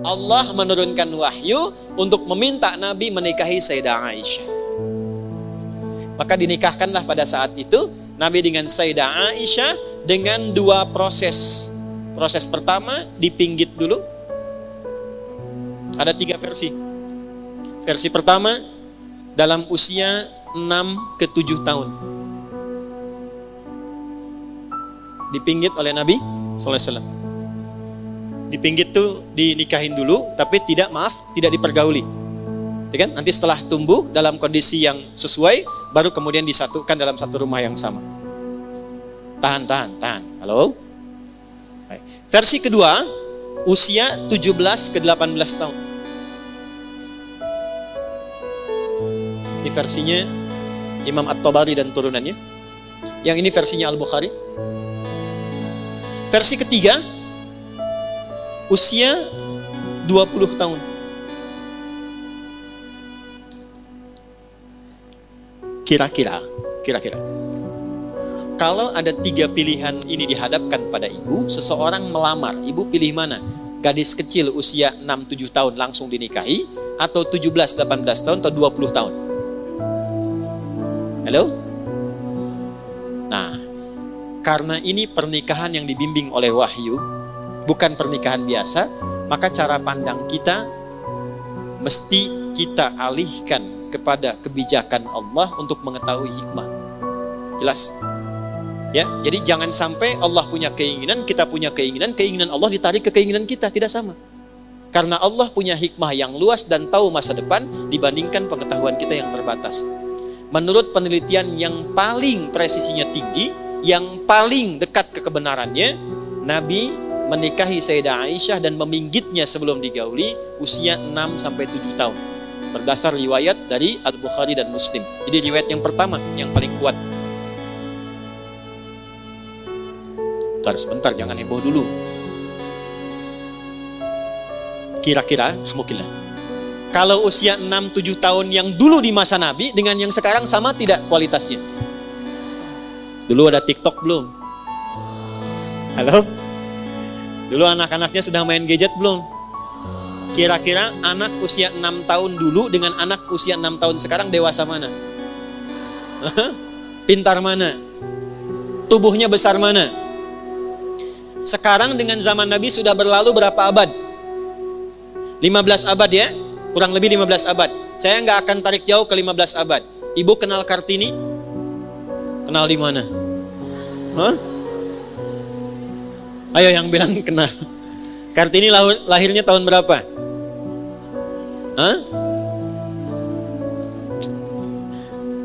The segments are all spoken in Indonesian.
Allah menurunkan wahyu untuk meminta Nabi menikahi Sayyidah Aisyah. Maka dinikahkanlah pada saat itu Nabi dengan Sayyidah Aisyah dengan dua proses. Proses pertama dipinggit dulu. Ada 3 versi. Versi pertama dalam usia 6 ke 7 tahun. Dipinggit oleh Nabi SAW. Dipinggit tuh dinikahin dulu, tapi tidak dipergauli. Ya kan? Nanti setelah tumbuh dalam kondisi yang sesuai, baru kemudian disatukan dalam satu rumah yang sama. Tahan. Halo? Baik. Versi kedua, usia 17 ke 18 tahun. Ini versinya Imam At-Tabari dan turunannya. Yang ini versinya Al-Bukhari. Versi ketiga, usia 20 tahun. Kira-kira. Kalau ada 3 pilihan ini dihadapkan pada ibu, seseorang melamar, ibu pilih mana? Gadis kecil usia 6-7 tahun langsung dinikahi, atau 17-18 tahun atau 20 tahun? Halo? Nah, karena ini pernikahan yang dibimbing oleh wahyu, bukan pernikahan biasa, maka cara pandang kita mesti kita alihkan kepada kebijakan Allah untuk mengetahui hikmah. Jelas? Ya, jadi jangan sampai Allah punya keinginan, kita punya keinginan Allah ditarik ke keinginan kita, tidak sama. Karena Allah punya hikmah yang luas dan tahu masa depan dibandingkan pengetahuan kita yang terbatas. Menurut penelitian yang paling presisinya tinggi, yang paling dekat ke kebenarannya, Nabi menikahi Sayyidah Aisyah dan meminggitnya sebelum digauli usia 6-7 tahun. Berdasar riwayat dari Al-Bukhari dan Muslim. Jadi riwayat yang pertama, yang paling kuat. Sebentar, jangan heboh dulu. Kira-kira, alhamdulillah, kalau usia 6-7 tahun yang dulu di masa Nabi dengan yang sekarang sama tidak kualitasnya? Dulu ada TikTok belum? Halo? Dulu anak-anaknya sudah main gadget belum? Kira-kira anak usia 6 tahun dulu dengan anak usia 6 tahun sekarang dewasa mana? Pintar mana? Tubuhnya besar mana? Sekarang dengan zaman Nabi sudah berlalu berapa abad? 15 abad ya? Kurang lebih 15 abad. Saya nggak akan tarik jauh ke 15 abad. Ibu kenal Kartini? Kenal di mana? Hah? Ayo yang bilang kenal. Kartini lahirnya tahun berapa? Hah?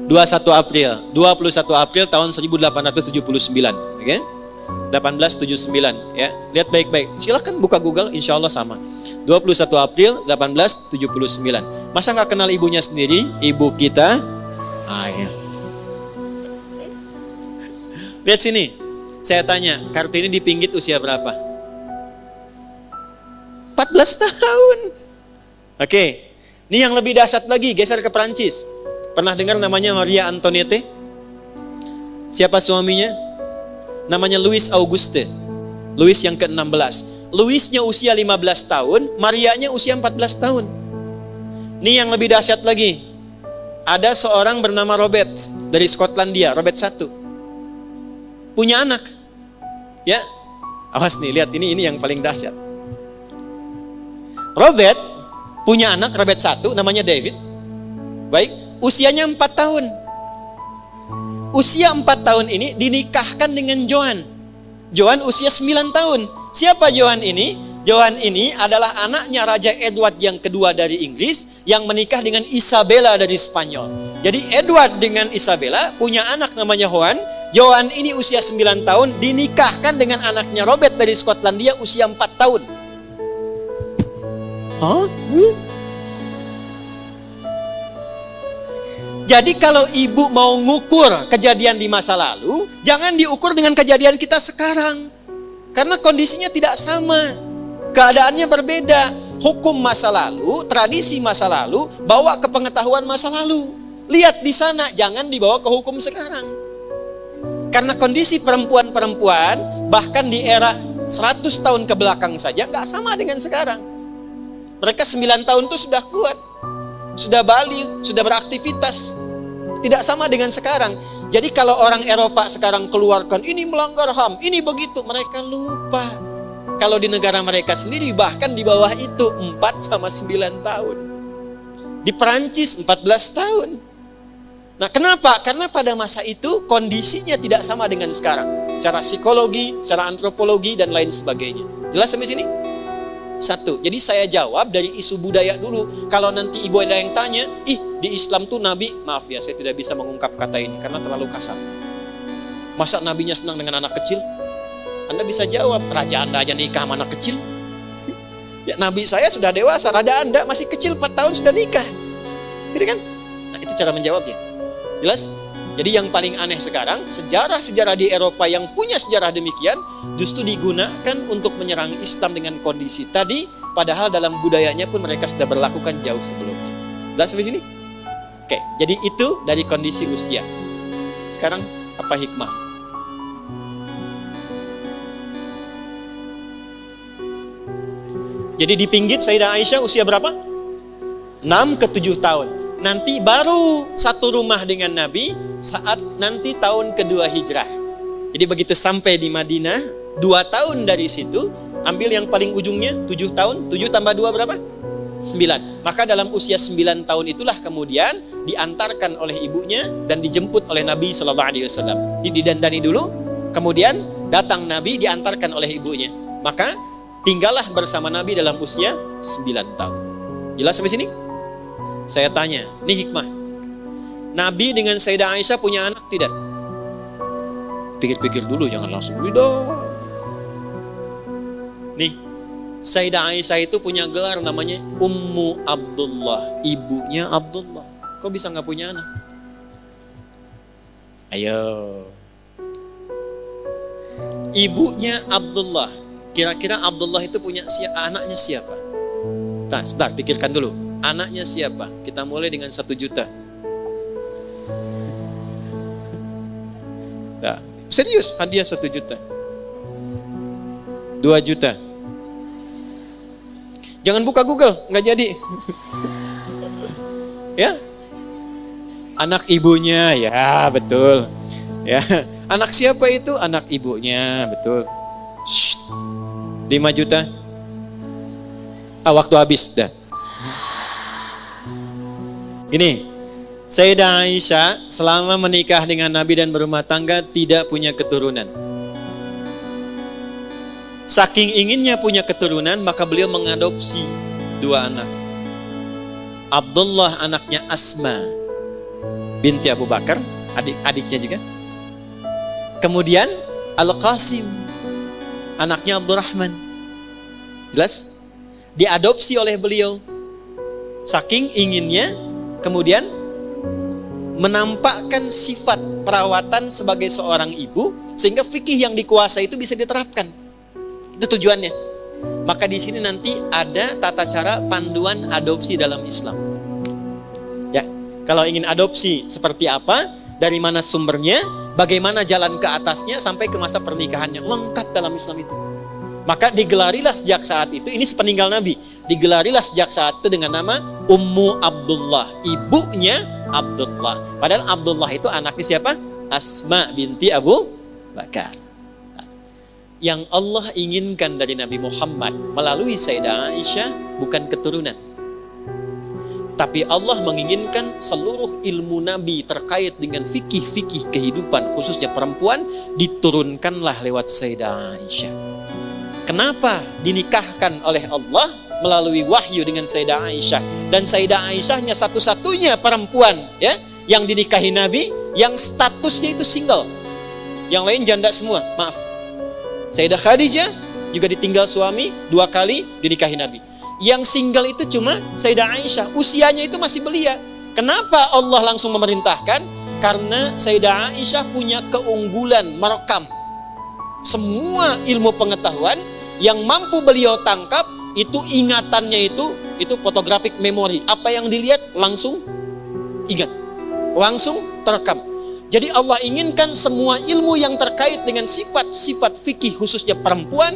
21 April tahun 1879, oke? 1879 ya. Lihat baik-baik. Silakan buka Google, insya Allah sama. 21 April 1879. Masa nggak kenal ibunya sendiri? Ibu kita. Ayo. Lihat sini. Saya tanya, Kartini dipinggit usia berapa? 14 tahun. Oke. Ini yang lebih dahsyat lagi, geser ke Perancis. Pernah dengar namanya Maria Antoniette? Siapa suaminya? Namanya Louis Auguste. Louis yang ke-16. Louisnya usia 15 tahun, Marianya usia 14 tahun. Ini yang lebih dahsyat lagi. Ada seorang bernama Robert dari Skotlandia, Robert I. Punya anak. Ya. Awas nih, lihat ini yang paling dahsyat. Robert punya anak, Robert I, namanya David. Baik, usianya 4 tahun. Usia 4 tahun ini dinikahkan dengan Joan. Joan usia 9 tahun. Siapa Joan ini? Joan ini adalah anaknya Raja Edward yang kedua dari Inggris yang menikah dengan Isabella dari Spanyol. Jadi Edward dengan Isabella punya anak namanya Joan. Joan ini usia 9 tahun dinikahkan dengan anaknya Robert dari Skotlandia usia 4 tahun. Hah? Jadi kalau ibu mau ngukur kejadian di masa lalu, jangan diukur dengan kejadian kita sekarang. Karena kondisinya tidak sama. Keadaannya berbeda. Hukum masa lalu, tradisi masa lalu, bawa ke pengetahuan masa lalu. Lihat di sana, jangan dibawa ke hukum sekarang. Karena kondisi perempuan-perempuan, bahkan di era 100 tahun ke belakang saja, nggak sama dengan sekarang. Mereka 9 tahun itu sudah kuat, sudah balik, sudah beraktivitas. Tidak sama dengan sekarang. Jadi kalau orang Eropa sekarang keluarkan, ini melanggar HAM, ini begitu, mereka lupa. Kalau di negara mereka sendiri bahkan di bawah itu 4 sama 9 tahun. Di Perancis 14 tahun. Nah kenapa? Karena pada masa itu kondisinya tidak sama dengan sekarang. Secara psikologi, secara antropologi, dan lain sebagainya. Jelas sampai sini? Satu, jadi saya jawab dari isu budaya dulu. Kalau nanti ibu ada yang tanya, di Islam tuh Nabi, maaf ya saya tidak bisa mengungkap kata ini karena terlalu kasar. Masa Nabinya senang dengan anak kecil? Anda bisa jawab, raja Anda aja nikah sama anak kecil. Ya Nabi saya sudah dewasa, raja Anda masih kecil 4 tahun sudah nikah. Gitu kan? Nah itu cara menjawabnya. Jelas? Jadi yang paling aneh sekarang, sejarah-sejarah di Eropa yang punya sejarah demikian justru digunakan untuk menyerang Islam dengan kondisi tadi, padahal dalam budayanya pun mereka sudah berlakukan jauh sebelumnya. Jelas sampai sini? Oke, jadi itu dari kondisi usia. Sekarang apa hikmah? Jadi di pinggit Sayyidah Aisyah usia berapa? 6 ke 7 tahun. Nanti baru satu rumah dengan Nabi saat nanti tahun kedua hijrah. Jadi begitu sampai di Madinah, 2 tahun dari situ, ambil yang paling ujungnya 7 tahun, 7 tambah 2 berapa? 9. Maka dalam usia 9 tahun itulah kemudian diantarkan oleh ibunya dan dijemput oleh Nabi SAW. Didandani dulu, kemudian datang Nabi diantarkan oleh ibunya. Maka tinggallah bersama Nabi dalam usia 9 tahun. Jelas sampai sini? Saya tanya, ini hikmah. Nabi dengan Sayyidah Aisyah punya anak tidak? Pikir-pikir dulu, jangan langsung dong. Nih, Sayyidah Aisyah itu punya gelar namanya Ummu Abdullah, ibunya Abdullah. Kok bisa nggak punya anak? Ayo. Ibunya Abdullah. Kira-kira Abdullah itu punya anaknya siapa? Nah, sebentar, pikirkan dulu. Anaknya siapa? Kita mulai dengan 1 juta. Nah, serius, hadiah 1 juta. 2 juta. Jangan buka Google, nggak jadi. Ya, anak ibunya, ya betul. Ya, anak siapa itu? Anak ibunya, betul. 5 juta. Waktu habis, dah. Ini, Sayyidah Aisyah selama menikah dengan Nabi dan berumah tangga tidak punya keturunan. Saking inginnya punya keturunan, maka beliau mengadopsi 2 anak. Abdullah anaknya Asma binti Abu Bakar, adiknya juga. Kemudian Al-Qasim anaknya Abdurrahman. Jelas? Diadopsi oleh beliau. Saking inginnya, kemudian menampakkan sifat perawatan sebagai seorang ibu, sehingga fikih yang dikuasai itu bisa diterapkan. Itu tujuannya. Maka di sini nanti ada tata cara panduan adopsi dalam Islam. Ya, kalau ingin adopsi seperti apa, dari mana sumbernya, bagaimana jalan ke atasnya sampai ke masa pernikahannya, lengkap dalam Islam itu. Maka digelarilah sejak saat itu, ini sepeninggal Nabi, digelarilah sejak saat itu dengan nama Ummu Abdullah, ibunya Abdullah. Padahal Abdullah itu anaknya siapa? Asma binti Abu Bakar. Yang Allah inginkan dari Nabi Muhammad melalui Sayyidah Aisyah bukan keturunan, tapi Allah menginginkan seluruh ilmu Nabi terkait dengan fikih-fikih kehidupan, khususnya perempuan, diturunkanlah lewat Sayyidah Aisyah. Kenapa dinikahkan oleh Allah melalui wahyu dengan Sayyidah Aisyah? Dan Sayyidah Aisyahnya satu-satunya perempuan ya yang dinikahi Nabi yang statusnya itu single. Yang lain janda semua, maaf. Sayyidah Khadijah juga ditinggal suami 2 kali dinikahi Nabi. Yang single itu cuma Sayyidah Aisyah, usianya itu masih belia. Kenapa Allah langsung memerintahkan? Karena Sayyidah Aisyah punya keunggulan merekam semua ilmu pengetahuan yang mampu beliau tangkap. Itu ingatannya itu photographic memory. Apa yang dilihat langsung ingat, langsung terekam. Jadi Allah inginkan semua ilmu yang terkait dengan sifat-sifat fikih khususnya perempuan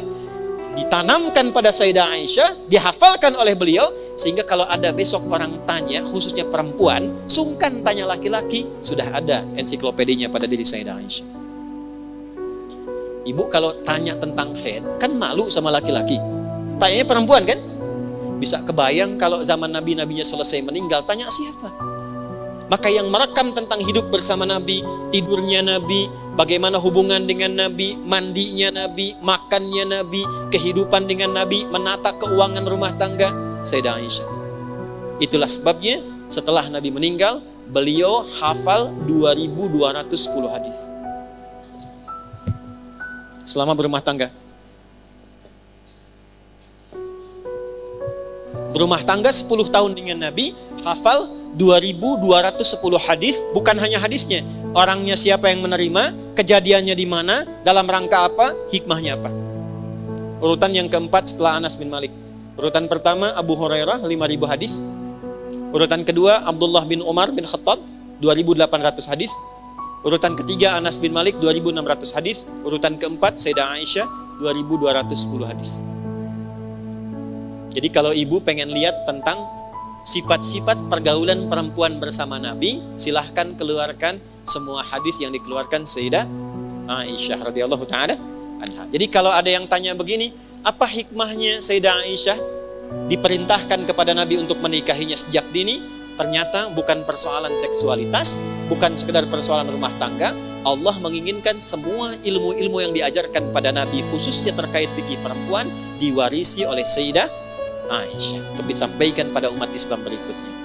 ditanamkan pada Sayyidah Aisyah, dihafalkan oleh beliau, Sehingga kalau ada besok orang tanya, khususnya perempuan, sungkan tanya laki-laki, sudah ada ensiklopedinya pada diri Sayyidah Aisyah. Ibu kalau tanya tentang haid, kan malu sama laki-laki. Tanyanya perempuan kan? Bisa kebayang kalau zaman Nabi-Nabinya selesai meninggal, tanya siapa? Maka yang merekam tentang hidup bersama Nabi, tidurnya Nabi, bagaimana hubungan dengan Nabi, mandinya Nabi, makannya Nabi, kehidupan dengan Nabi, menata keuangan rumah tangga, Sayyidah Aisyah. Itulah sebabnya setelah Nabi meninggal, beliau hafal 2210 hadis selama berumah tangga. Berumah tangga 10 tahun dengan Nabi, hafal 2210 hadis, bukan hanya hadisnya, orangnya siapa yang menerima, kejadiannya di mana, dalam rangka apa, hikmahnya apa. Urutan yang keempat setelah Anas bin Malik. Urutan pertama Abu Hurairah 5000 hadis. Urutan kedua Abdullah bin Umar bin Khattab 2800 hadis. Urutan ketiga Anas bin Malik 2600 hadis. Urutan keempat Sayyidah Aisyah 2210 hadis. Jadi kalau ibu pengen lihat tentang sifat-sifat pergaulan perempuan bersama Nabi, silahkan keluarkan semua hadis yang dikeluarkan Sayyidah Aisyah radhiyallahu ta'ala anha. Jadi kalau ada yang tanya begini, apa hikmahnya Sayyidah Aisyah diperintahkan kepada Nabi untuk menikahinya sejak dini? Ternyata bukan persoalan seksualitas, bukan sekedar persoalan rumah tangga. Allah menginginkan semua ilmu-ilmu yang diajarkan pada Nabi, khususnya terkait fikih perempuan, diwarisi oleh Sayyidah Aisyah untuk disampaikan pada umat Islam berikutnya.